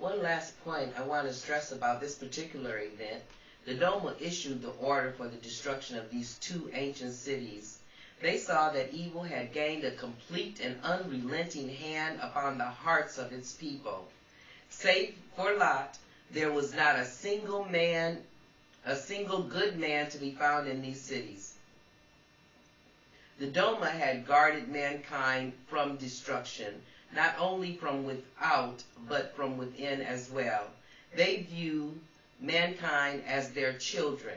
one last point I want to stress about this particular event. The Doma issued the order for the destruction of these two ancient cities. They saw that evil had gained a complete and unrelenting hand upon the hearts of its people. Save for Lot, there was not a single good man to be found in these cities. The Doma had guarded mankind from destruction, not only from without, but from within as well. They view mankind as their children,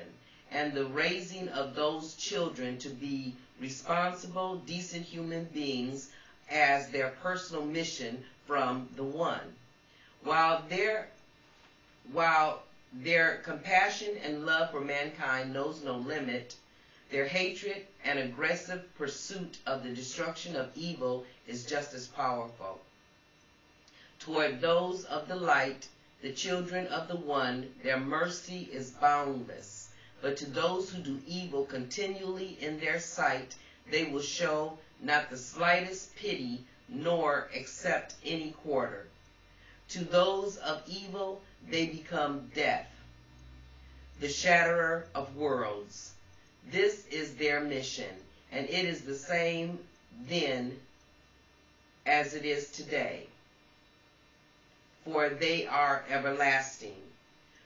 and the raising of those children to be responsible, decent human beings as their personal mission from the One. While their compassion and love for mankind knows no limit, their hatred and aggressive pursuit of the destruction of evil is just as powerful. Toward those of the light, the children of the One, their mercy is boundless. But to those who do evil continually in their sight, they will show not the slightest pity, nor accept any quarter. To those of evil, they become death, the shatterer of worlds. This is their mission, and it is the same then as it is today, for they are everlasting.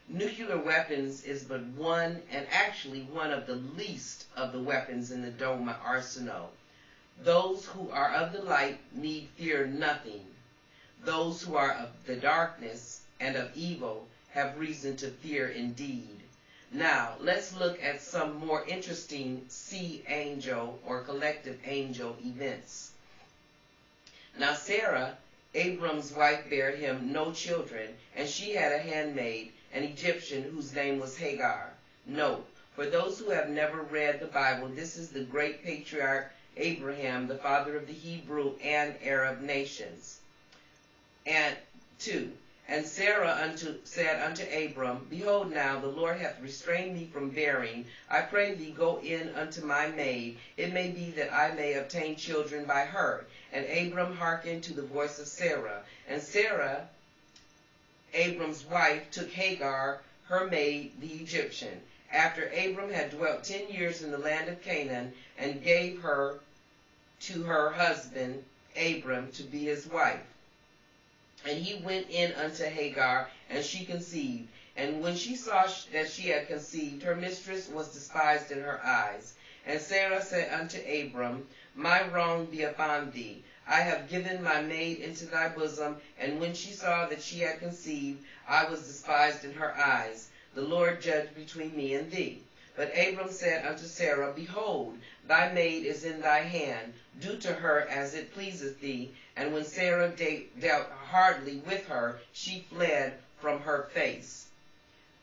Nuclear weapons is but one, and actually one of the least of the weapons in the Doma arsenal. Those who are of the light need fear nothing. Those who are of the darkness and of evil have reason to fear indeed. Now, let's look at some more interesting sea angel or collective angel events. Now, Sarah, Abram's wife, bare him no children, and she had a handmaid, an Egyptian, whose name was Hagar. Note, for those who have never read the Bible, this is the great patriarch Abraham, the father of the Hebrew and Arab nations. And 2. And Sarah said unto Abram, Behold now, the Lord hath restrained me from bearing. I pray thee, go in unto my maid. It may be that I may obtain children by her. And Abram hearkened to the voice of Sarah. And Sarah, Abram's wife, took Hagar, her maid, the Egyptian, after Abram had dwelt 10 years in the land of Canaan, and gave her to her husband Abram to be his wife. And he went in unto Hagar, and she conceived. And when she saw that she had conceived, her mistress was despised in her eyes. And Sarah said unto Abram, My wrong be upon thee. I have given my maid into thy bosom. And when she saw that she had conceived, I was despised in her eyes. The Lord judge between me and thee. But Abram said unto Sarah, Behold, thy maid is in thy hand. Do to her as it pleaseth thee. And when Sarah dealt hardly with her, she fled from her face.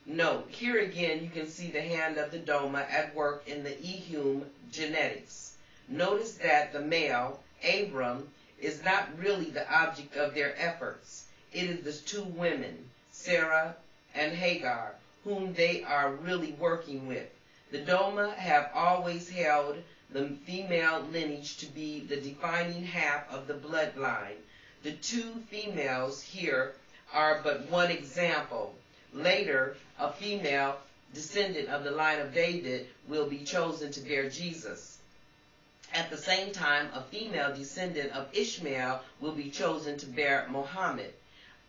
Note, here again you can see the hand of the Doma at work in the Elohim genetics. Notice that the male, Abram, is not really the object of their efforts. It is the two women, Sarah and Hagar, whom they are really working with. The Doma have always held the female lineage to be the defining half of the bloodline. The two females here are but one example. Later, a female descendant of the line of David will be chosen to bear Jesus. At the same time, a female descendant of Ishmael will be chosen to bear Muhammad.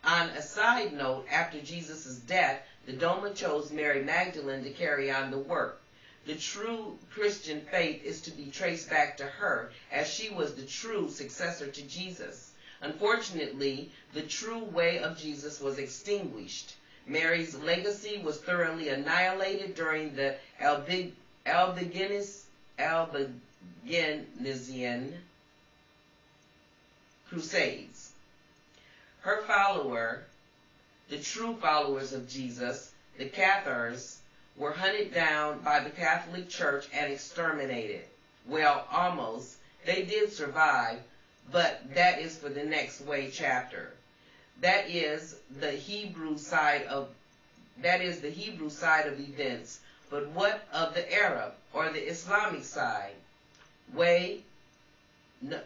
On a side note, after Jesus' death, the Doma chose Mary Magdalene to carry on the work. The true Christian faith is to be traced back to her, as she was the true successor to Jesus. Unfortunately, the true way of Jesus was extinguished. Mary's legacy was thoroughly annihilated during the Albigensian Crusades. Her follower, the true followers of Jesus, the Cathars, were hunted down by the Catholic Church and exterminated. Well, almost. They did survive, but that is for the next way chapter. That is the Hebrew side of events. But what of the Arab or the Islamic side? Way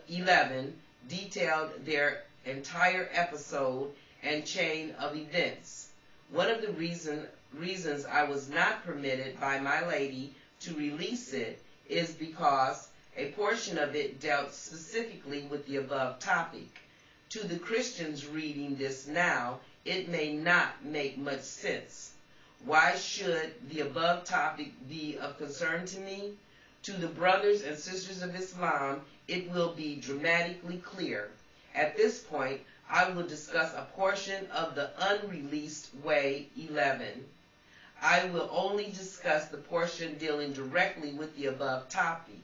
11 detailed their entire episode and chain of events. One of the reasons I was not permitted by my lady to release it is because a portion of it dealt specifically with the above topic. To the Christians reading this now, it may not make much sense. Why should the above topic be of concern to me? To the brothers and sisters of Islam, it will be dramatically clear. At this point, I will discuss a portion of the unreleased Way 11. I will only discuss the portion dealing directly with the above topic.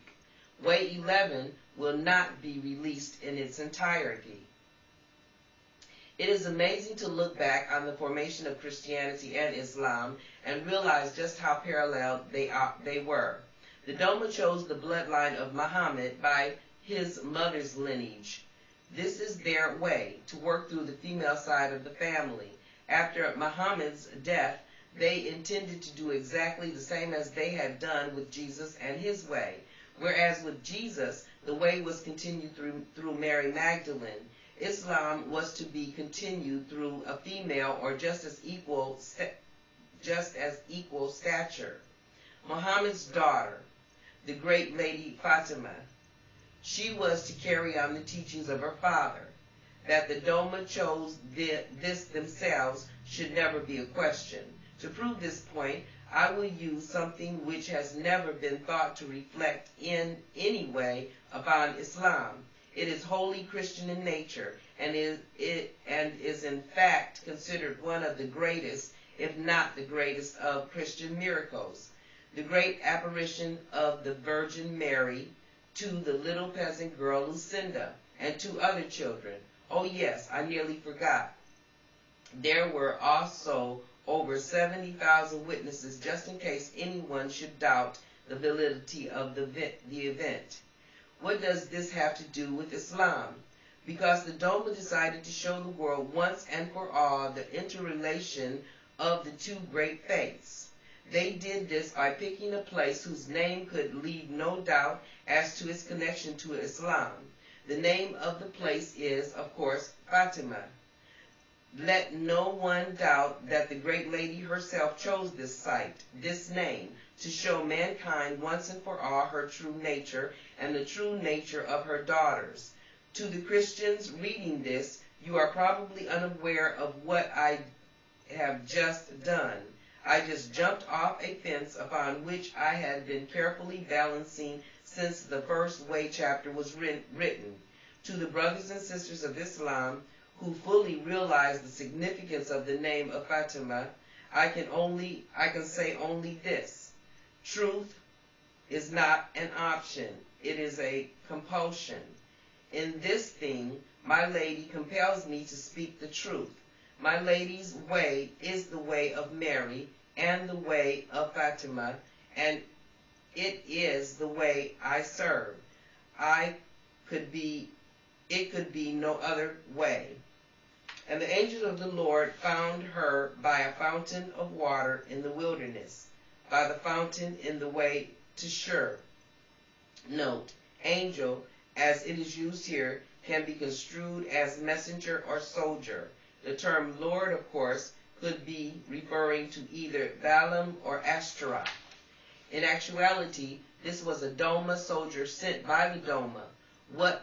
Way 11 will not be released in its entirety. It is amazing to look back on the formation of Christianity and Islam and realize just how parallel they were. The Doma chose the bloodline of Muhammad by his mother's lineage. This is their way to work through the female side of the family. After Muhammad's death, they intended to do exactly the same as they had done with Jesus and his way. Whereas with Jesus, the way was continued through Mary Magdalene. Islam was to be continued through a female or just as equal stature. Muhammad's daughter, the great lady Fatima, she was to carry on the teachings of her father. That the Doma chose this themselves should never be a question. To prove this point, I will use something which has never been thought to reflect in any way upon Islam. It is wholly Christian in nature and is in fact considered one of the greatest, if not the greatest, of Christian miracles. The great apparition of the Virgin Mary to the little peasant girl Lucinda and two other children. Oh yes, I nearly forgot. There were also over 70,000 witnesses, just in case anyone should doubt the validity of the event. What does this have to do with Islam? Because the Doma decided to show the world once and for all the interrelation of the two great faiths. They did this by picking a place whose name could leave no doubt as to its connection to Islam. The name of the place is, of course, Fatima. Let no one doubt that the great lady herself chose this site, this name, to show mankind once and for all her true nature and the true nature of her daughters. To the Christians reading this, you are probably unaware of what I have just done. I just jumped off a fence upon which I had been carefully balancing since the first Way chapter was written. To the brothers and sisters of Islam who fully realize the significance of the name of Fatima, I can say only this. Truth is not an option. It is a compulsion. In this thing, my lady compels me to speak the truth. My lady's way is the way of Mary and the way of Fatima, and it is the way I serve. It could be no other way. And the angel of the Lord found her by a fountain of water in the wilderness, by the fountain in the way to Shur. Note, angel, as it is used here, can be construed as messenger or soldier. The term Lord, of course, could be referring to either Balaam or Ashtaroth. In actuality, this was a Doma soldier sent by the Doma. What